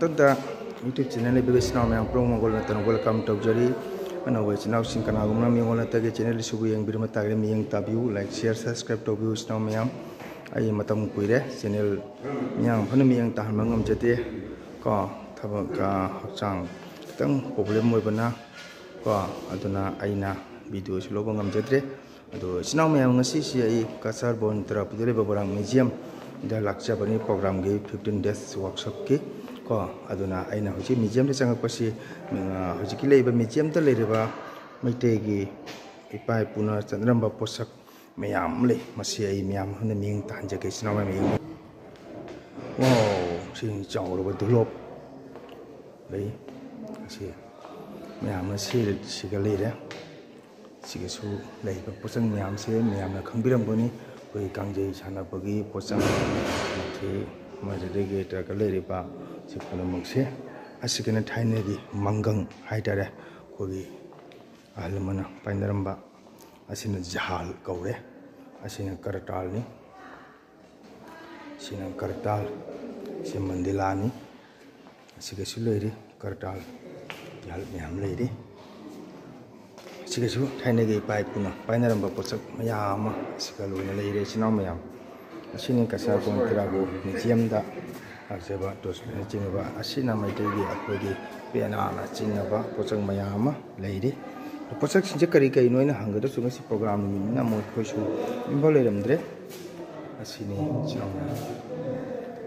ꯃꯇꯨꯡꯗ YouTube channel ꯂꯩꯕꯒꯤ ꯆꯤꯅꯥꯎ ꯃꯌꯥꯝ ꯄ꯭ꯔꯣꯃꯣꯒꯣꯜ ꯅꯠꯇꯅ ꯋꯦꯜꯀꯝ ꯇꯧꯖꯔꯤ ꯑꯅꯧꯕ ꯆꯤꯅꯥꯎꯁꯤꯡ ꯀꯅꯥꯒꯨꯝꯕ ꯃꯤꯉꯣꯟ ꯅꯠꯇꯒꯤ ꯆꯦꯅꯦꯜ ꯑꯁꯤꯕꯨ ꯌꯦꯡꯕꯤꯔ ꯃꯇꯥꯡꯗ ꯃꯤꯠꯌꯦꯡ ꯇꯥꯕꯤꯌꯨ ꯂꯥꯏꯛ ꯁꯤꯌꯔ ꯁꯕꯁꯀ꯭ꯔꯥꯏꯕ ꯇꯧꯕꯤꯌꯨ ꯆꯤꯅꯥꯎ ꯃꯌꯥꯝ ꯑꯩ ꯃꯇꯝ ꯀꯨꯏꯔꯦ ꯆꯦꯅꯦꯜ ꯃꯌꯥꯝ ꯐꯅ ꯃꯤꯠꯌꯦꯡ ꯇꯥꯍꯟꯕ ꯉꯝꯖꯗꯦ ꯀꯣ ꯊꯕꯛ ꯍꯛꯆꯥꯡ ꯈꯤꯇꯪ ꯄ꯭ꯔꯣꯕ꯭ꯂꯦꯝ ꯑꯣꯏꯕꯅ ꯀꯣ ꯑꯗꯨꯅ ꯑꯩꯅ ꯚꯤꯗꯤꯑꯣꯁꯨ ꯂꯧꯕ ꯉꯝꯖꯗ꯭ꯔꯦ ꯑꯗꯣ ꯆꯤꯅꯥꯎ ꯃꯌꯥꯝ ꯉꯁꯤꯁꯤ ꯑꯩ ꯀꯁꯥꯔꯕꯣꯟ ꯇꯔꯥꯄꯨꯗ ꯂꯩꯕ ꯕꯣꯔꯥꯡ ꯃ꯭ꯌꯨꯖꯤꯌꯝꯗ ꯂꯥꯛꯆꯕꯅꯤ ꯄ꯭ꯔꯣꯒ꯭ꯔꯥꯝꯒꯤ 15 days workshopꯀꯤ ꯀꯣ ꯑꯗꯨꯅ ꯑꯩꯅ ꯍꯧꯖꯤꯛ ꯃ꯭ꯌꯨꯖꯤꯌꯝꯗ ꯆꯪꯉꯛꯄꯁꯤ ꯍꯧꯖꯤꯛꯀꯤ ꯂꯩꯔꯤꯕ ꯃ꯭ꯌꯨꯖꯤꯌꯝꯗ ꯂꯩꯔꯤꯕ ꯃꯩꯇꯩꯒꯤ ꯏꯄꯥ ꯏꯄꯨꯅ ꯆꯠꯅꯔꯝꯕ ꯄꯣꯠꯁꯛ ꯃꯌꯥꯝ ꯑꯃ ꯂꯩ ꯃꯁꯤ ꯑꯩ ꯃꯌꯥꯝ ꯍꯟꯅ ꯃꯤꯠꯌꯦꯡ ꯇꯥꯍꯟꯖꯒꯦ ꯆꯤꯅꯥꯎ ꯃꯌꯥꯝ ꯋꯥꯎ ꯁꯤ ꯆꯥꯎꯔꯕ ꯗꯨꯂꯣꯞ ꯂꯩ ꯑꯁꯤ ꯃꯌꯥꯝꯅ ꯁꯤꯒ ꯂꯩꯔꯦ ꯁꯤꯒꯁꯨ ꯂꯩꯔꯤꯕ ꯄꯣꯠꯆꯪ ꯃꯌꯥꯝꯁꯦ ꯃꯌꯥꯝꯅ ꯈꯪꯕꯤꯔꯝꯒꯅꯤ ꯑꯩꯈꯣꯏ ꯀꯥꯡꯖꯩ ꯁꯥꯟꯅꯕꯒꯤ ꯄꯣꯠꯆꯪ ꯃꯗꯨꯗꯒꯤ ꯗꯔꯀꯥꯔ ꯂꯩꯔꯤꯕ ꯁꯤ ꯄꯨꯝꯅꯃꯛꯁꯦ ꯑꯁꯤꯒꯅ ꯊꯥꯏꯅꯒꯤ ꯃꯪꯒꯪ ꯍꯥꯏꯇꯥꯔꯦ ꯑꯩꯈꯣꯏꯒꯤ ꯑꯍꯜ ꯂꯃꯟꯅ ꯄꯥꯏꯅꯔꯝꯕ ꯑꯁꯤꯅ ꯖꯍꯥꯜ ꯀꯧꯔꯦ ꯑꯁꯤꯅ ꯀꯔꯇꯥꯜꯅꯤ ꯁꯤꯅ ꯀꯔꯇꯥꯜ ꯁꯤ ꯃꯟꯗꯤꯂꯥꯅꯤ ꯑꯁꯤꯒꯁꯨ ꯂꯩꯔꯤ ꯀꯔꯇꯥꯜ ꯖꯍꯥꯜ ꯃꯌꯥꯝ ꯂꯩꯔꯤ ꯑꯁꯤꯒꯁꯨ ꯊꯥꯏꯅꯒꯤ ꯏꯄꯥ ꯏꯄꯨꯅ ꯄꯥꯏꯅꯔꯝꯕ ꯄꯣꯠꯁꯛ ꯃꯌꯥꯝ ꯑꯃ ꯑꯁꯤꯒ ꯂꯣꯏꯅ ꯂꯩꯔꯦ ꯆꯤꯅꯥꯎ ꯃꯌꯥꯝ ꯑꯁꯤꯅꯤ ꯀꯁꯥꯔꯕꯣꯟ ꯇꯦꯔꯥꯒꯣ ꯃ꯭ꯌꯨꯖꯤꯌꯝꯗ ꯂꯥꯛꯆꯕ ꯇꯨꯔꯤꯁꯅ ꯆꯤꯡꯉꯕ ꯑꯁꯤꯅ ꯃꯩꯇꯩꯒꯤ ꯑꯩꯈꯣꯏꯒꯤ ꯄꯦꯅꯥꯅ ꯆꯤꯡꯉꯕ ꯄꯣꯠꯁꯛ ꯃꯌꯥꯝ ꯑꯃ ꯂꯩꯔꯤ ꯄꯣꯠꯁꯛꯁꯤꯡꯁꯦ ꯀꯔꯤ ꯀꯔꯤꯅꯣ ꯑꯩꯅ ꯍꯪꯒꯗꯁꯨ ꯉꯁꯤ ꯄ꯭ꯔꯣꯒ꯭ꯔꯥꯝ ꯅꯨꯃꯤꯠꯅꯤꯅ ꯑꯩꯈꯣꯏꯁꯨ ꯏꯝꯐꯥꯜ ꯂꯩꯔꯝꯗ꯭ꯔꯦ ꯑꯁꯤꯅꯤ ꯆꯤꯅꯥꯎ ꯃꯌꯥꯝ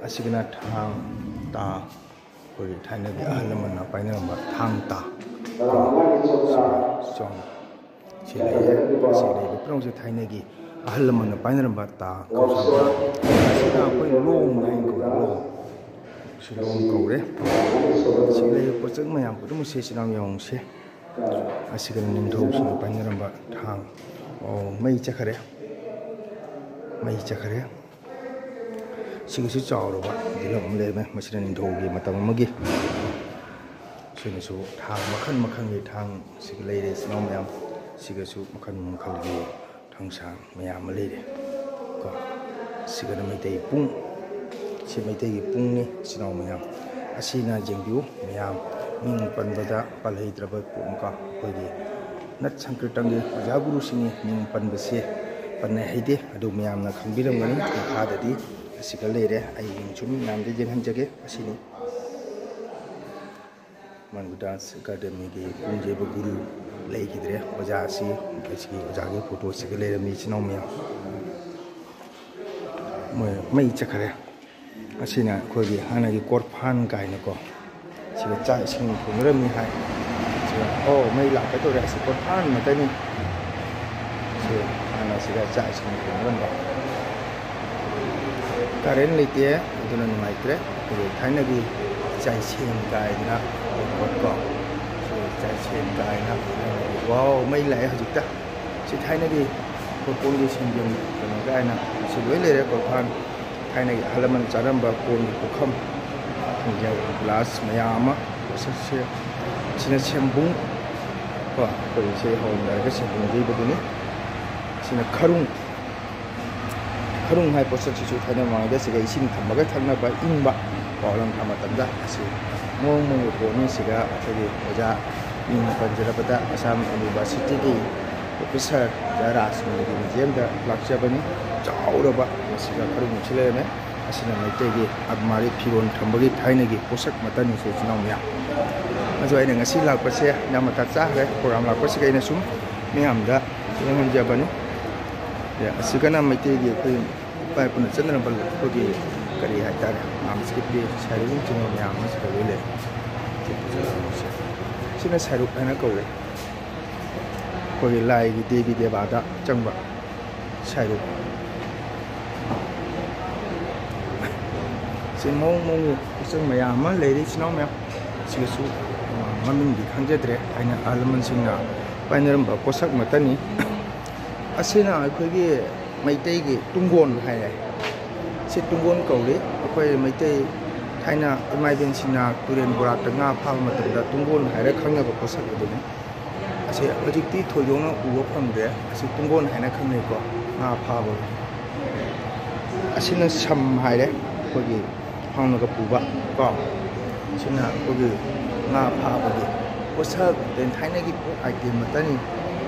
ꯑꯁꯤꯒꯤꯅ ꯊꯥꯡ ꯇꯥ ꯑꯩꯈꯣꯏꯒꯤ ꯊꯥꯏꯅꯒꯤ ꯑꯍꯜ ꯂꯃꯟꯅ ꯄꯥꯏꯅꯔꯝꯕ ꯊꯥꯡ ꯇꯥ ꯁꯤ ꯂꯩꯌꯦ ꯁꯤ ꯂꯩꯕ ꯄꯨꯝꯅꯃꯛꯁꯦ ꯊꯥꯏꯅꯒꯤ ꯑꯍꯜ ꯂꯃꯟꯅ ꯄꯥꯏꯅꯔꯝꯕ ꯇꯥ ꯑꯁꯤꯅ ꯑꯩꯈꯣꯏ ꯂꯣꯡ ꯍꯥꯏꯅ ꯀꯧꯋꯦ ꯂꯣꯡ ꯁꯤ ꯂꯣꯡ ꯀꯧꯔꯦ ꯁꯤ ꯂꯩꯕ ꯄꯣꯠꯁꯛ ꯃꯌꯥꯝ ꯄꯨꯝꯅꯃꯛꯁꯦ ꯆꯤꯅꯥꯎ ꯌꯦꯡꯉꯨꯁꯦ ꯑꯁꯤꯒꯅ ꯅꯤꯡꯊꯧꯁꯤꯡꯅ ꯄꯥꯏꯅꯔꯝꯕ ꯊꯥꯡ ꯃꯩ ꯆꯠꯈꯔꯦ ꯁꯤꯒꯤꯁꯨ ꯆꯥꯎꯔꯕ ꯗꯤꯂꯝ ꯑꯃ ꯂꯩꯔꯝꯃꯦ ꯃꯁꯤꯅ ꯅꯤꯡꯊꯧꯒꯤ ꯃꯇꯝ ꯑꯃꯒꯤ ꯁꯤꯅꯁꯨ ꯊꯥꯡ ꯃꯈꯜ ꯃꯈꯜꯒꯤ ꯊꯥꯡ ꯁꯤꯒ ꯂꯩꯔꯦ ꯆꯤꯅꯥꯎ ꯃꯌꯥꯝ ꯁꯤꯒꯁꯨ ꯃꯈꯜ ꯃꯈꯜꯒꯤ ꯊꯥꯡꯁꯥꯡ ꯃꯌꯥꯝ ꯑꯃ ꯂꯩꯔꯦ ꯀꯣ ꯁꯤꯒꯅ ꯃꯩꯇꯩ ꯄꯨꯡ ꯁꯤ ꯃꯩꯇꯩꯒꯤ ꯄꯨꯡꯅꯤ ꯆꯤꯅꯥꯎ ꯃꯌꯥꯝ ꯑꯁꯤꯅ ꯌꯦꯡꯕꯤꯌꯨ ꯃꯌꯥꯝ ꯃꯤꯡ ꯄꯟꯕꯗ ꯄꯜꯍꯩꯇ꯭ꯔꯕ ꯄꯣꯠꯅꯤꯀꯣ ꯑꯩꯈꯣꯏꯒꯤ ꯅꯠ ꯁꯪꯀ꯭ꯔꯤꯇꯪꯒꯤ ꯑꯣꯖꯥ ꯒꯨꯔꯨꯁꯤꯡꯒꯤ ꯃꯤꯡ ꯄꯟꯕꯁꯦ ꯄꯟꯅꯩ ꯍꯩꯇꯦ ꯑꯗꯨ ꯃꯌꯥꯝꯅ ꯈꯪꯕꯤꯔꯝꯒꯅꯤ ꯃꯈꯥꯗꯗꯤ ꯑꯁꯤꯒ ꯂꯩꯔꯦ ꯑꯩ ꯁꯨꯝ ꯃꯌꯥꯝꯗ ꯌꯦꯡꯍꯟꯖꯒꯦ ꯑꯁꯤꯅꯤ ꯃꯟꯒꯨ ꯗꯥꯟꯁ ꯑꯦꯀꯥꯗꯃꯤꯒꯤ ꯄꯨꯡꯖꯩꯕ ꯒꯨꯔꯨ ꯂꯩꯈꯤꯗ꯭ꯔꯦ ꯑꯣꯖꯥ ꯑꯁꯤ ꯑꯁꯤꯒꯤ ꯑꯣꯖꯥꯒꯤ ꯐꯣꯇꯣꯁꯤꯒ ꯂꯩꯔꯝꯃꯤ ꯏꯆꯤꯟ ꯏꯅꯥꯎ ꯃꯌꯥꯝ ꯃꯣꯏ ꯃꯩ ꯆꯠꯈꯔꯦ ꯑꯁꯤꯅ ꯑꯩꯈꯣꯏꯒꯤ ꯍꯥꯟꯅꯒꯤ ꯀꯣꯔꯐꯥꯟ ꯀꯥꯏꯅꯀꯣ ꯁꯤꯒ ꯆꯥꯛ ꯏꯁꯤꯡ ꯊꯣꯡꯅꯔꯝꯃꯤ ꯍꯥꯏ ꯁꯤꯒ ꯃꯩ ꯂꯥꯛꯀꯗꯧꯔꯦ ꯑꯁꯤ ꯀꯣꯔꯐꯥꯟ ꯉꯥꯛꯇꯅꯤ ꯁꯤ ꯍꯥꯟꯅ ꯁꯤꯗ ꯆꯥꯛ ꯏꯁꯤꯡ ꯊꯣꯡꯅꯔꯝꯕ ꯀꯔꯦꯟ ꯂꯩꯇꯦ ꯑꯗꯨꯅ ꯅꯨꯡꯉꯥꯏꯇ꯭ꯔꯦ ꯑꯗꯨꯒ ꯊꯥꯏꯅꯒꯤ ꯆꯥꯏꯁꯦꯟ ꯀꯥꯏꯗꯅ ꯀꯣ ꯆꯥꯏꯁꯦꯟ ꯀꯥꯏꯅ ꯋꯥꯎ ꯃꯩ ꯂꯥꯛꯑꯦ ꯍꯧꯖꯤꯛꯇ ꯁꯤ ꯊꯥꯏꯅꯒꯤ ꯀꯣꯟꯒꯤ ꯁꯦꯟꯖꯦꯡ ꯀꯩꯅꯣ ꯀꯥꯏꯅ ꯁꯤ ꯂꯣꯏ ꯂꯩꯔꯦ ꯀꯣꯔꯐꯥꯟ ꯊꯥꯏꯅꯒꯤ ꯑꯍꯜ ꯂꯃꯟ ꯆꯥꯔꯝꯕ ꯀꯣꯟꯒꯤ ꯄꯨꯈꯝ ꯁꯦꯟꯖꯦꯡ ꯒ꯭ꯂꯥꯁ ꯃꯌꯥꯝ ꯑꯃ ꯄꯣꯠꯁꯛꯁꯦ ꯁꯤꯅ ꯁꯦꯝꯕꯨꯡ ꯀꯣ ꯑꯩꯈꯣꯏ ꯁꯤ ꯍꯧꯔꯝꯗꯥꯏꯗ ꯁꯦꯝꯕꯨꯡ ꯌꯩꯕꯗꯨꯅꯤ ꯁꯤꯅ ꯈꯔꯨꯡ ꯍꯥꯏ ꯄꯣꯠꯁꯛꯁꯤꯁꯨ ꯊꯥꯏꯅ ꯃꯃꯥꯡꯗ ꯁꯤꯒ ꯏꯁꯤꯡ ꯊꯝꯃꯒ ꯊꯛꯅꯕ ꯏꯪꯕ ꯄꯥꯎꯂꯪꯊꯥ ꯃꯇꯝꯗ ꯑꯁꯤ ꯃꯑꯣꯡ ꯃꯑꯣꯡꯒꯤ ꯄꯣꯠꯅꯤ ꯁꯤꯒ ꯑꯩꯈꯣꯏꯒꯤ ꯑꯣꯖꯥ ꯃꯤꯡ ꯄꯟꯖꯔꯕꯗ ꯑꯁꯥꯝ ꯌꯨꯅꯤꯚꯔꯁꯤꯇꯤꯒꯤ ꯄ꯭ꯔꯣꯐꯦꯁꯔ ꯖꯌꯔꯥꯖ ꯃ꯭ꯌꯨꯖꯤꯌꯝꯗ ꯂꯥꯛꯆꯕꯅꯤ ꯆꯥꯎꯔꯕ ꯃꯁꯤꯒ ꯈꯔꯨꯡꯁꯤ ꯂꯩꯔꯝꯃꯦ ꯑꯁꯤꯅ ꯃꯩꯇꯩꯒꯤ ꯑꯒꯃꯥꯔꯤ ꯐꯤꯔꯣꯜ ꯊꯝꯕꯒꯤ ꯊꯥꯏꯅꯒꯤ ꯄꯣꯠꯁꯛ ꯃꯇꯝꯅꯤꯁꯦ ꯏꯆꯤꯟ ꯏꯅꯥꯎ ꯃꯌꯥꯝ ꯑꯗꯣ ꯑꯩꯅ ꯉꯁꯤ ꯂꯥꯛꯄꯁꯦ ꯌꯥꯝ ꯃꯇꯥ ꯆꯥꯈ꯭ꯔꯦ ꯄ꯭ꯔꯣꯒ꯭ꯔꯥꯝ ꯂꯥꯛꯄꯁꯤꯒ ꯑꯩꯅ ꯁꯨꯝ ꯃꯌꯥꯝꯗ ꯌꯦꯡꯍꯟꯖꯕꯅꯤ ꯑꯁꯤꯒꯅ ꯃꯩꯇꯩꯒꯤ ꯑꯩꯈꯣꯏ ꯏꯄꯥ ꯏꯄꯨꯅ ꯆꯠꯅꯔꯝꯕ ꯑꯩꯈꯣꯏꯒꯤ ꯀꯔꯤ ꯍꯥꯏꯇꯥꯔꯦ ꯃꯥꯝꯁꯀꯤꯞꯀꯤ ꯁꯥꯏꯔꯨꯛ ꯆꯤꯡꯕ ꯃꯌꯥꯝ ꯑꯃ ꯁꯤꯗ ꯂꯣꯏ ꯂꯩ ꯁꯤꯅ ꯁꯥꯏꯔꯨꯛ ꯍꯥꯏꯅ ꯀꯧꯋꯦ ꯑꯩꯈꯣꯏꯒꯤ ꯂꯥꯏꯒꯤ ꯗꯦꯕꯤ ꯗꯦꯕꯥꯗ ꯆꯪꯕ ꯁꯥꯏꯔꯨꯛ ꯁꯤ ꯃꯑꯣꯡ ꯃꯑꯣꯡꯒꯤ ꯄꯣꯠꯆꯪ ꯃꯌꯥꯝ ꯑꯃ ꯂꯩꯔꯤ ꯏꯆꯤꯟ ꯏꯅꯥꯎ ꯃꯌꯥꯝ ꯁꯤꯒꯁꯨ ꯃꯃꯤꯡꯗꯤ ꯈꯪꯖꯗ꯭ꯔꯦ ꯑꯩꯅ ꯑꯍꯜ ꯂꯃꯟꯁꯤꯡꯅ ꯄꯥꯏꯅꯔꯝꯕ ꯄꯣꯠꯁꯛ ꯃꯇꯅꯤ ꯑꯁꯤꯅ ꯑꯩꯈꯣꯏꯒꯤ ꯃꯩꯇꯩꯒꯤ ꯇꯨꯡꯒꯣꯟ ꯍꯥꯏꯔꯦ ꯁꯤ ꯇꯨꯡꯒꯣꯟ ꯀꯧꯔꯤ ꯑꯩꯈꯣꯏ ꯃꯩꯇꯩ ꯊꯥꯏꯅ ꯏꯃꯥ ꯏꯕꯦꯟꯁꯤꯡꯅ ꯇꯨꯔꯦꯟ ꯕꯣꯔꯥꯛꯇ ꯉꯥ ꯐꯥꯕ ꯃꯇꯝꯗ ꯇꯨꯡꯒꯣꯟ ꯍꯥꯏꯔ ꯈꯪꯅꯕ ꯄꯣꯠꯁꯛ ꯑꯗꯨꯅꯤ ꯑꯁꯤ ꯍꯧꯖꯤꯛꯇꯤ ꯊꯣꯏꯗꯣꯛꯅ ꯎꯕ ꯐꯪꯗ꯭ꯔꯦ ꯑꯁꯤ ꯇꯨꯡꯒꯣꯟ ꯍꯥꯏꯅ ꯈꯪꯅꯩꯀꯣ ꯉꯥ ꯐꯥꯕ ꯑꯁꯤꯅ ꯁꯝ ꯍꯥꯏꯔꯦ ꯑꯩꯈꯣꯏꯒꯤ ꯍꯥꯎꯅꯒ ꯄꯨꯕ ꯀꯣ sina kogi nga pha bagi posak den thaina gi item matani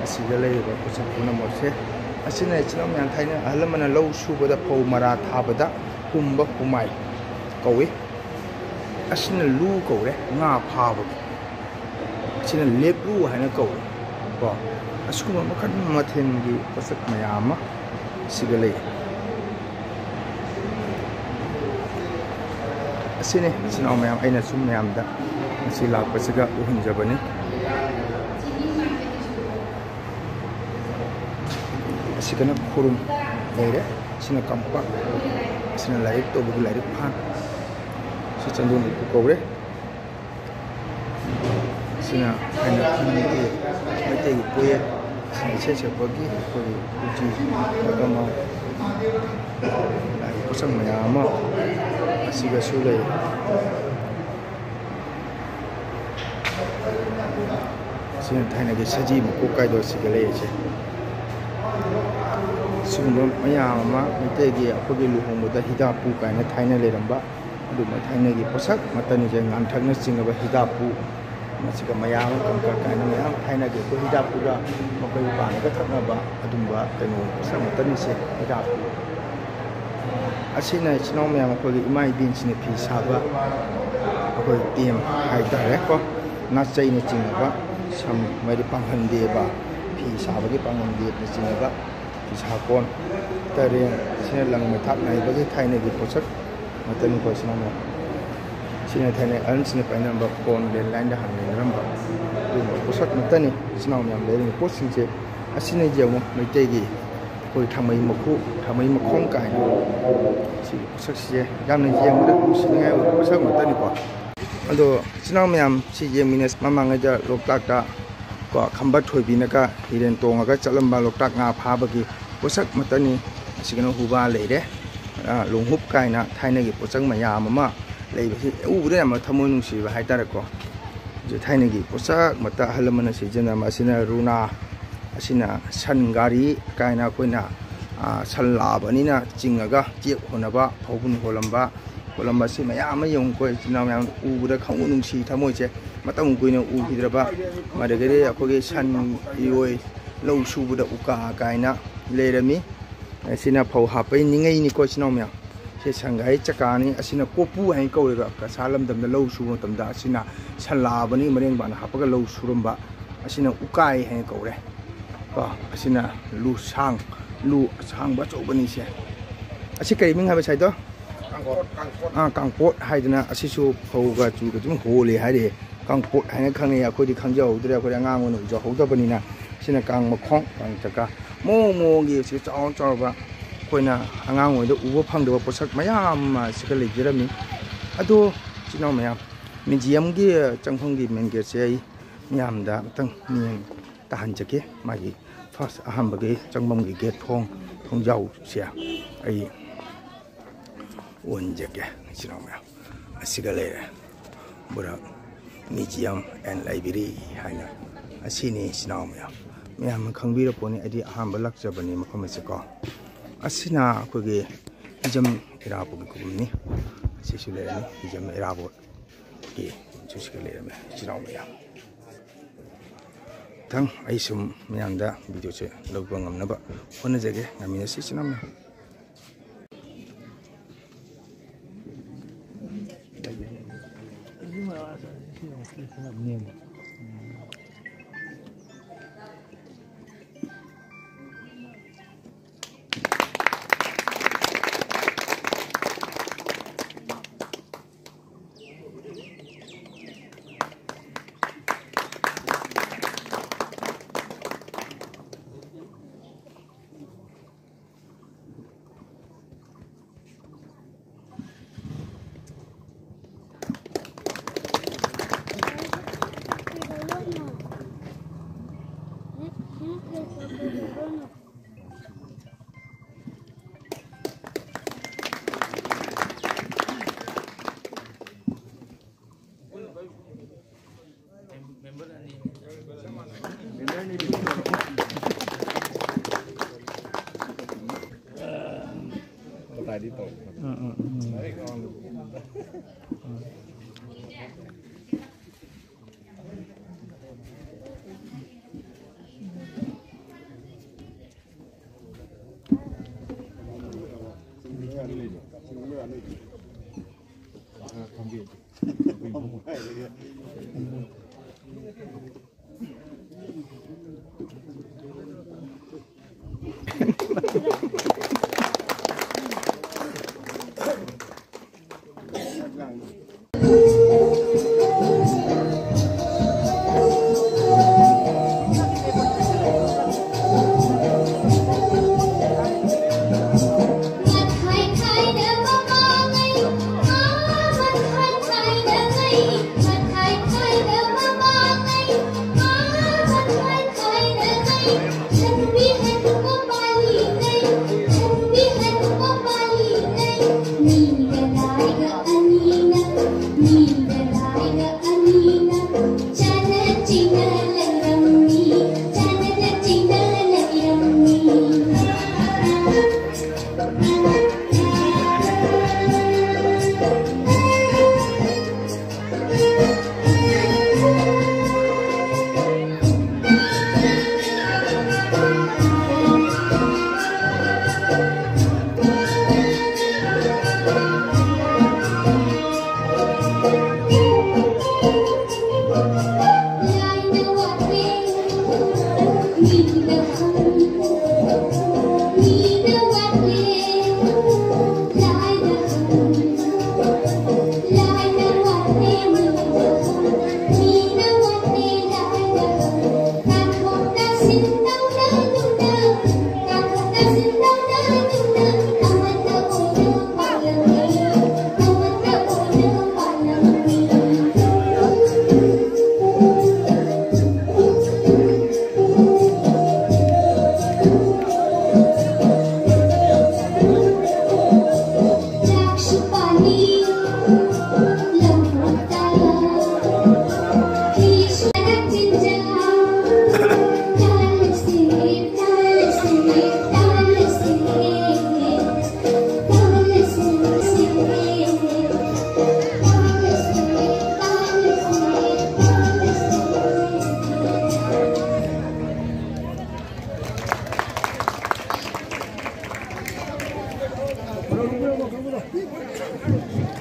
asiga lei ba posak puna morse asina chino myang thaina alamana low subada pau mara thabada humba humai kawi asina lu kawre nga pha bagi asina leplu haina kawi ko asukuma makan mathen gi posak mayama siga lei asine sino mayam aina sum mayam da asi lakpa siga uhunjabani asikana khurum leire sina kampa sina laik to bugi laik phan si chandun ku kore sina aina khani ki mate ki poye sina cheche bagi ko uji agama ai kusang mayama asiga sulai sina thaina ge saji mu kai do siga le che sumba mayam ma mite ge apoge lu hong da hida pu kai na thaina le ramba adu ma thaina ge posak matani je ngan thakna singa ba hida pu masiga mayam kam ka kai na mayam thaina ge ko hida pu da ma kai ba na ka thakna ba adum ba kaino posak matani se hida pu asina chino mayam ko ge imai din sine phi saba ko team hai da re ko na chai ne ching ba sam mai de pang han de ba phi saba ge pang han de ne ching ba phi sa kon ta re sine lang me thap nai ba ge thai ne ge posak matan ko sina mo sine thai ne an sine pa number kon de line da han ne ram ba du posak matani sina mayam le ni post sing che asina je mo mai te ge ko thamai makhu thamai makhong kai si posak si yam ne yeng da si ngai posak matani ko ado sinang mayam si je minus mamanga ja loktak da ko khamba thoibi na ka hiren tonga ka chalamba loktak nga pha bagi posak matani sigano huba leire lunghup kaina thaina gi posak mayam ma leiba si ubure ma thamoi nungsi ba haitara ko je thaina gi posak mata halamana si jena ma sina runa asina sangari kaina koina sallabani na jingaga jek honaba phobun holamba kolamba si mayam yong ko china mayam ubura khang nungsi thamoi che matang kuina u hidraba madagare akoge san ioi low subuda uka kaina lerami asina phau hapai ningai ni ko china mayam se sangai chakani asina kopu hai ko ga kasalam damda low su tamda asina salabani mareng bana hapaga low suramba asina ukai hai ko re ko asina lu sang ba chobani se asi kai ming ha ba sai do kangpot haidana asisu phauga chu ga jum hole haire kangpot haina khangni akhodi khangjau dre akhodi angang onu jo hodabani na sina kang makhong kang chaka mo gi si chaw chaw ba koina angang oi do ubo phangdo posak mayam ma sika lejerami ado sino mayam museum gi changphang gi main gate se ai miyam da tang ning tahan jake magi first aham bagi changbam gi gate thong jau sia ai 원적에 지나면 아시갈래 뭐라 museum and library 하나 아시니 지나면 매한 강비로 보니 어디 한번 락자버니 먹으면서고 아시나 거기 이점 이라보기 그분이 시술래니 이점 이라보 이 주식을래면 지나면 당 아이숨 매한다 비디오체 로그방 없나 봐 혼자게 남이네 시지나면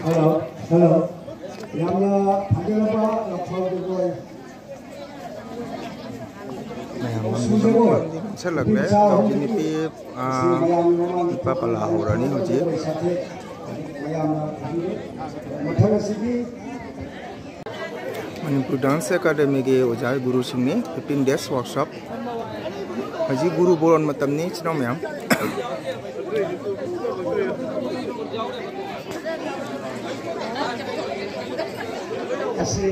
Hello, hello. Yang ada apa? Lapor dulu. Selak le, tau kini pi papa lahora ni hoji. Manipur Dance Academy के उजाय गुरु सिंह ने 15 days workshop हजी गुरु boron मतम ने चनो ma'am ऐसे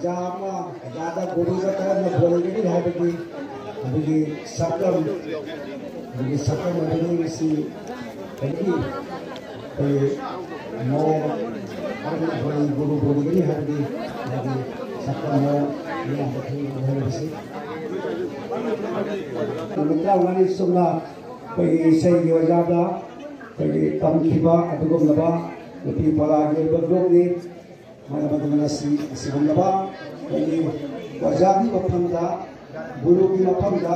जामा ज़्यादा गुरु का तरह न बोलेंगे नहीं है अभी सकम अभी इसी अभी मो और गुरु बोलेंगे नहीं है अभी सकम मो ये आते हैं इसी मित्रा वाली सुना कोई सही की वजह दा कोई कम किबा अदुगम लबा कोई पला के बदलोगे mana si bangaba ini wajah ni mapamda guru ki mapamda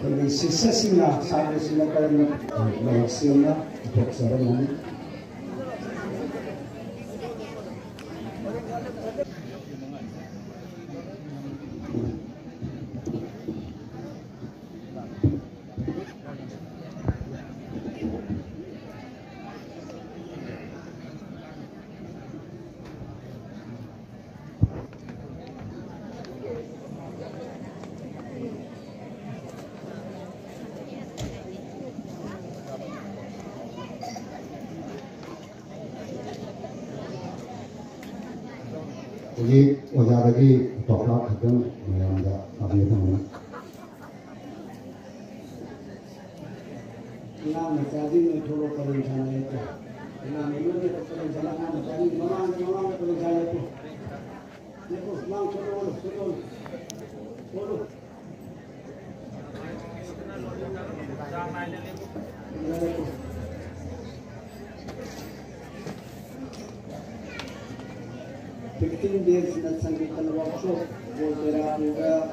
ini sisa sina sahaja sina kalau nak sina untuk sebenarnya jadi wajah lagi tolak itu yang ada apa itu mana? Nah, menjadi metode perencanaan itu. Nah, metode perencanaan menjadi mana perencanaan itu? Itu mang turun. 15 days na sangitan workshop Volterra Puga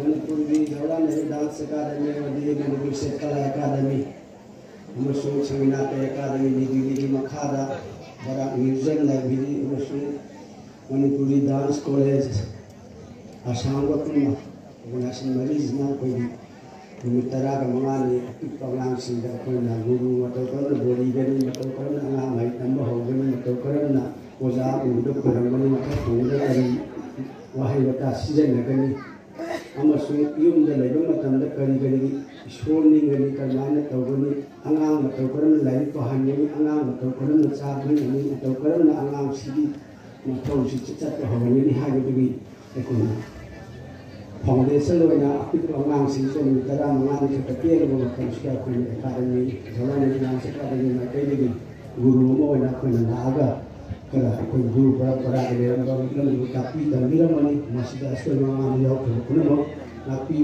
Manipuri Jalan Dance Academy Manipuri Kala Academy Amasung Sanginate Academy di Makada Bara Museum Library Amasung Manipuri Dance College Asangwa Kuma National Maris na Koi Mitara ka mga ni paglang sila ko na guru matawag na boli gani matawag na nga may tamba gani matawag na oza udok karang gani matawag na wahay wata season na gani amasung yung dalay bang matanda kani gani schooling gani karana tawag ni angang matawag na lain pahan gani angang matawag na sabi gani matawag na angang sidi matawag si chat ko gani ni hayo gani ekon Foundation lo na apit orang siswa mitara mengalami ketika lo makan sekolah kuliah akademi jalan yang sekarang ini mereka ini guru mau nak kena naga kalau aku guru para dalam dalam tapi dalam bilang mana masih ada sekolah mengambil jauh kalau mau tapi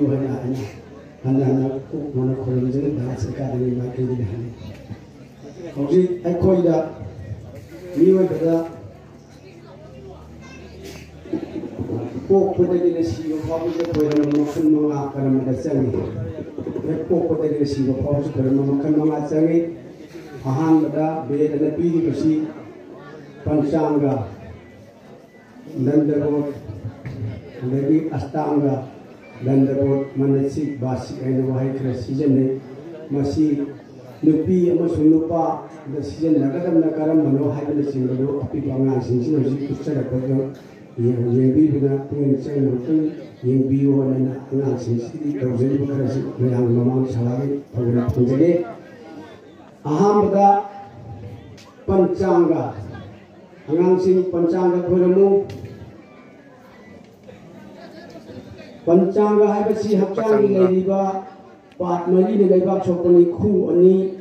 hanya aku mana kalau jadi dalam sekarang ini mereka ini hanya jadi aku ida ni ada Pok pada dinasi bapa kita boleh makan mengakan mengacangi. Pok pada dinasi bapa kita boleh makan mengacangi. Ahan pada beda nabi bersih pancanga, dandarot, lagi astanga, dandarot manasik basi ayat wahai kerasian ni masih nabi amas lupa kerasian nagaram nagaram manohai kerasian itu api bangan sini masih kusada kerja. Yang bina pengen nonton yang biwa na ngang sisi terjadi bekerja yang memang salari program penjadi aham pada pancanga ngang sini pancanga beremu pancanga hai besi hakang ni liba pat mari ni liba chokoni khu ani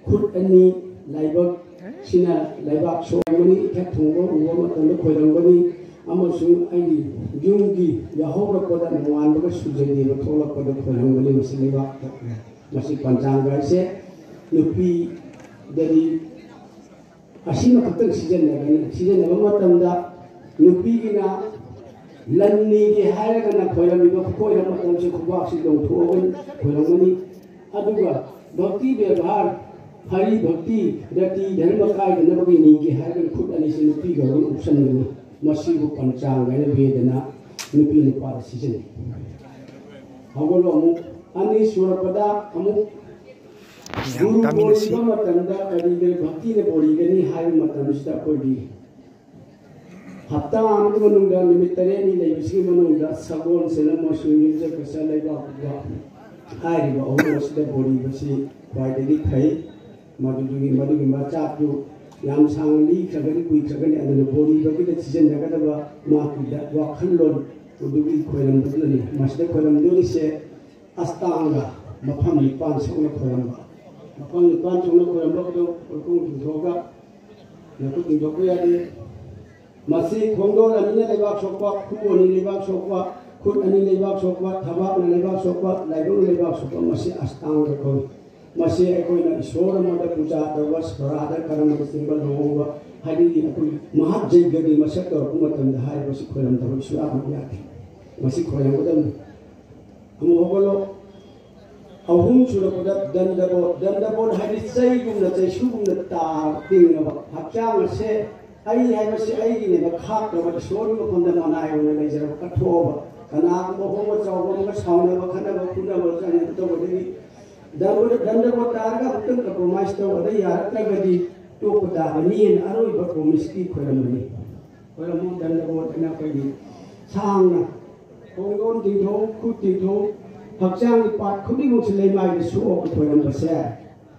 khut ani liba sina liba chokoni ikat thungbo uwa matan khoirangoni amasung ai junggi yahora pada nuan baga sujadi bathola pada kholangali masiliba masih pancanga se nupi dari asima katak season na matamda nupi gina lanni ge haira na khoyami ba khoira matam se khubak si dong thogon kholangali aduga bhakti ବ୍ୟବହାର hari bhakti rati dharma kai na bagi ni ge haira khut ani se nupi ga option ni masih bukan canggih beda na nupi nupa season. Awal kamu ani suara pada kamu guru boli matanda kali dari bhakti ne boli gani hai matam sudah pergi. Hatta amu menunggu nimitare ni lagi sih menunggu sabun selama suami je kesalai bawa hari bawa orang sudah boli besi baik jadi kai madu macam tu yang sangli kagani kui kagani ada body bagi dah season jaga dah mak tidak wakil lon untuk ikolam betul ni masih ikolam dulu se astanga mapam lipan sekolah ikolam mapam lipan sekolah ikolam tu orang tinggal nak tinggal ku ya ni masih kongdo ni lewat sokwa ku ni lewat sokwa ku ni lewat sokwa thaba ni lewat sokwa lain lewat sokwa masih astanga kau masih aku nak isora mada puja terwas berada karena simbol nongwa hari ini aku mahat jaga di masa tu aku matam dahai masih kolam terus sudah mati masih kolam kodam kamu kalau ahum sudah pada dandabon hari saya guna saya guna tar ting apa hakang se ai hai masih ai ini bakhak tu sori ko konda mana ayo na lejar kathoba karena aku mau coba mau sauna bakhana bakuna bakana tu bodi danda ko targa betul compromise to ada ya lagi to pada ni aroi ba komisi khoramani khoramu danda ko na ko ni sang kongon ti tho khu ti tho hakjang pat khudi mo sele mai su o khoram ba se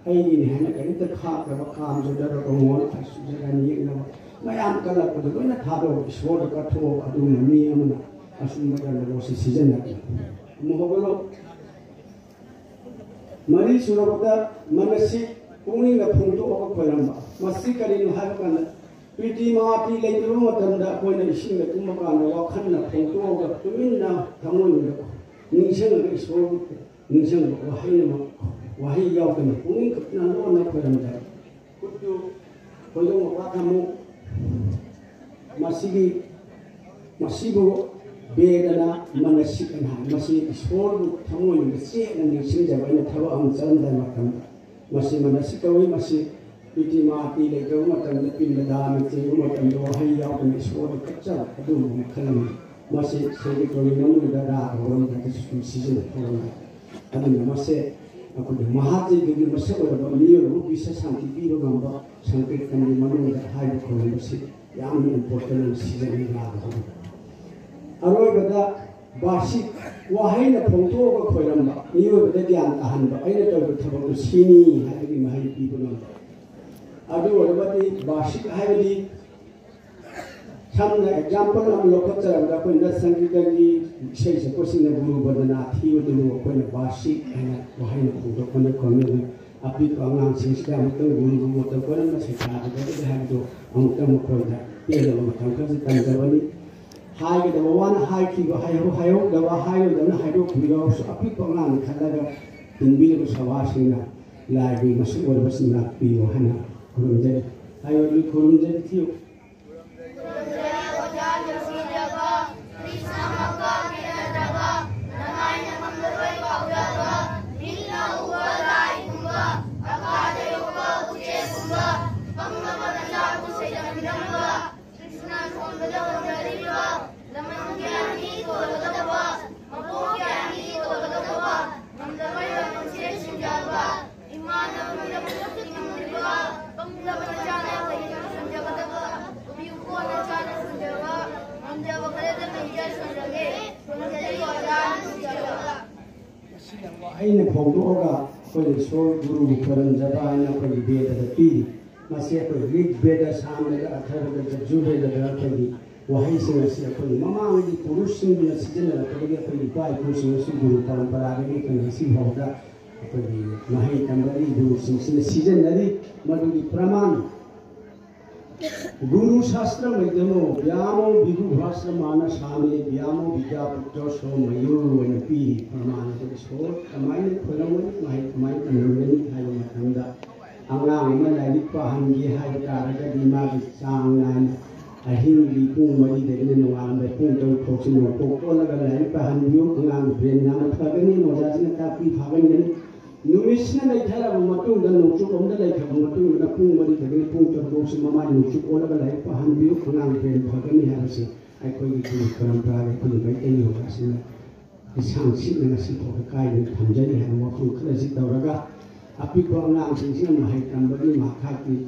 ai ni hana ka ta kha ka ba kam so da ko mo su da ni na mayam kala ko do na tha do so da ka tho adu ni amna asu ma da lo si season na mo hobolo mari surabada manasi kuni na phungto ko kholam masi kali no ha kan piti ma ti le ru ma tanda ko na ising na tum ka na wa khan na phungto ko tumin na thamon na ningsang na so ningsang wa hai na wa hai yaw kan kuni ka na no na kholam da kutu ko yo ma thamu masibu bedana manasik na masi isor thamoi ni se na ni sin ja bai na thawa ang chan da makam masi manasik kawai masi piti ma ti le ga ma tan pin da da mi ti ma tan do hai ya ni isor ka cha adu mu khalam masi se ni ko ni nu da da ron da su si sin ko na adu masi aku di mahaji gi masi ko da ni yo ru bisa santi pi ro gamba santi kan ni manu da hai ko ni masi yam important si ni ga अरोबदा बासिक वाहैन फोंथोग खोइरमबा नियोबदा ज्ञान ताहनबा आइना तब थबक सिनी हाइबि महै पिबनो अदु ओरबदि बासिक हाइबि samna example am lokacharanga koina sangitagi sei se kosina guru badana thiudu koina basic ana wahaina pudo koina koina api kangang singsta mutu guru mutu koina sekha de hando amta mukoida pelo matangka tanjabani hai the one high ki hayo the hayo the hayo kilo so api pangan khalaga tinbi ko sawasina lai bi masu or basina pi hana kurunje hayo li kurunje thiu aina phongdoga koi so guru karan jaba aina koi beda da pi mase koi rig beda samne da athar da jube da koi wahai sing se koi mama ngi purush sing na sijana da koi koi pai purush sing guru parampara ge koi si bhoga koi mahai tambari guru sing sijana ri madu di praman Guru Shastra Maidamo, Vyamo Vigu Bhasra Mana Sami, Vyamo Vidya Putra So Mayuru and Pi, Pramana to the Sword, a mind Pulamani, my community, Hayamatanda, Angang, Malalipa, Hangi, Hayaka, Dima, Sang, a Hindi Pumari, the Linoam, the Punto, Cochino, Pocola, Lalipa, Hanyu, Angang, Vietnam, Pagani, Mozazina, Tapi, Hagan. Numisna na ithala matung dan nuchuk omda lai ka matung na pung mari ka ni pung tor bos mama nuchuk ola ka lai pa han biu khang ben phagani ha si ai koi ki parampara ke koi bai ei ho ka sin isang si na si ko ka kai ni thamjani ha wa fu khla si tawraga api ko angang sing sing ma hai tam bagi ma kha ki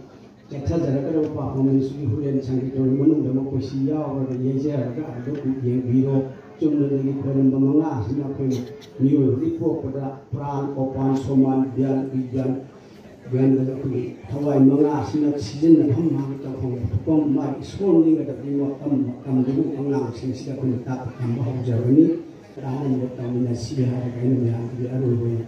chatha jara ka ro pa hom su ki hulen sang ki tor manu da mo ko si ya wa ye je ra ka do ye biro chumna ni ko ram manga sina ko niyo ripo pada pran opan soman bian bian bian da ko thawai manga sina season na tham ma ta ko ma skon ni ga da mo kam du anga sing sia ko ta kam ba ja ni ra ni ta ni na si ha ga ni ya aro bo ni